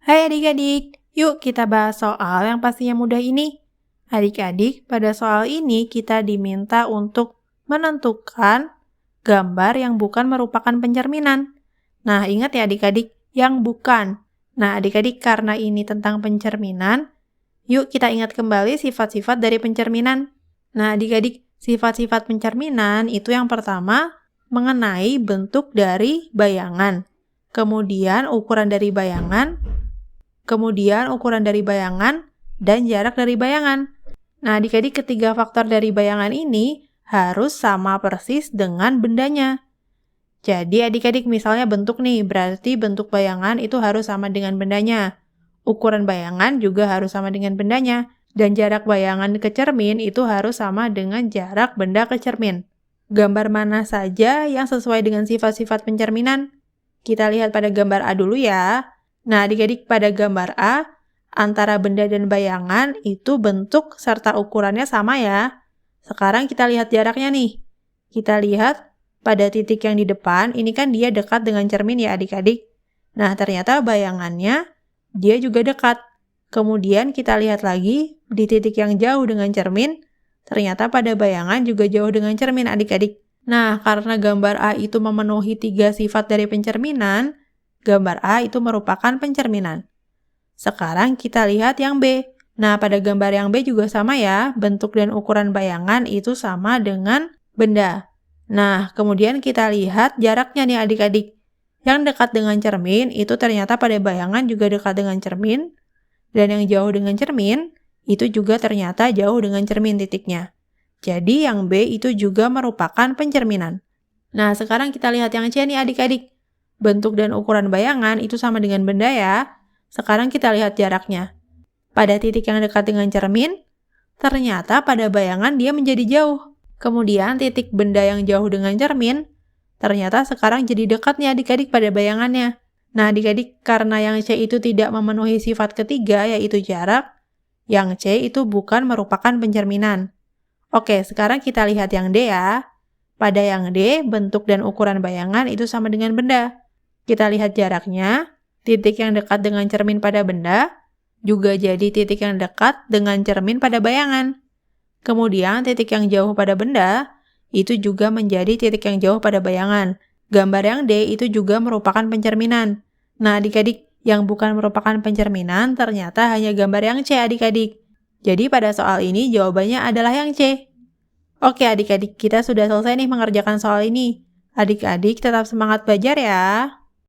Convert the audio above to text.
Hai adik-adik, yuk kita bahas soal yang pastinya mudah ini. Adik-adik, pada soal ini kita diminta untuk menentukan gambar yang bukan merupakan pencerminan. Nah, ingat ya adik-adik, yang bukan. Nah, adik-adik, karena ini tentang pencerminan, yuk kita ingat kembali sifat-sifat dari pencerminan. Nah, adik-adik, sifat-sifat pencerminan itu yang pertama, mengenai bentuk dari bayangan. Kemudian ukuran dari bayangan, dan jarak dari bayangan. Nah, adik-adik, ketiga faktor dari bayangan ini harus sama persis dengan bendanya. Jadi, adik-adik, misalnya bentuk nih, berarti bentuk bayangan itu harus sama dengan bendanya. Ukuran bayangan juga harus sama dengan bendanya. Dan jarak bayangan ke cermin itu harus sama dengan jarak benda ke cermin. Gambar mana saja yang sesuai dengan sifat-sifat pencerminan? Kita lihat pada gambar A dulu ya. Nah, adik-adik, pada gambar A, antara benda dan bayangan itu bentuk serta ukurannya sama ya. Sekarang kita lihat jaraknya nih. Kita lihat pada titik yang di depan, ini kan dia dekat dengan cermin ya adik-adik. Nah, ternyata bayangannya dia juga dekat. Kemudian kita lihat lagi di titik yang jauh dengan cermin, ternyata pada bayangan juga jauh dengan cermin adik-adik. Nah, karena gambar A itu memenuhi 3 sifat dari pencerminan, gambar A itu merupakan pencerminan. Sekarang kita lihat yang B. Nah, pada gambar yang B juga sama ya, bentuk dan ukuran bayangan itu sama dengan benda. Nah, kemudian kita lihat jaraknya nih adik-adik. Yang dekat dengan cermin itu ternyata pada bayangan juga dekat dengan cermin, dan yang jauh dengan cermin itu juga ternyata jauh dengan cermin titiknya. Jadi yang B itu juga merupakan pencerminan. Nah, sekarang kita lihat yang C nih adik-adik. Bentuk dan ukuran bayangan itu sama dengan benda ya. Sekarang kita lihat jaraknya. Pada titik yang dekat dengan cermin, ternyata pada bayangan dia menjadi jauh. Kemudian titik benda yang jauh dengan cermin, ternyata sekarang jadi dekat nih adik-adik pada bayangannya. Nah adik-adik, karena yang C itu tidak memenuhi sifat ketiga yaitu jarak, yang C itu bukan merupakan pencerminan. Oke, sekarang kita lihat yang D ya. Pada yang D, bentuk dan ukuran bayangan itu sama dengan benda. Kita lihat jaraknya, titik yang dekat dengan cermin pada benda, juga jadi titik yang dekat dengan cermin pada bayangan. Kemudian titik yang jauh pada benda, itu juga menjadi titik yang jauh pada bayangan. Gambar yang D itu juga merupakan pencerminan. Nah adik-adik, yang bukan merupakan pencerminan ternyata hanya gambar yang C adik-adik. Jadi pada soal ini jawabannya adalah yang C. Oke adik-adik, kita sudah selesai nih mengerjakan soal ini. Adik-adik tetap semangat belajar ya.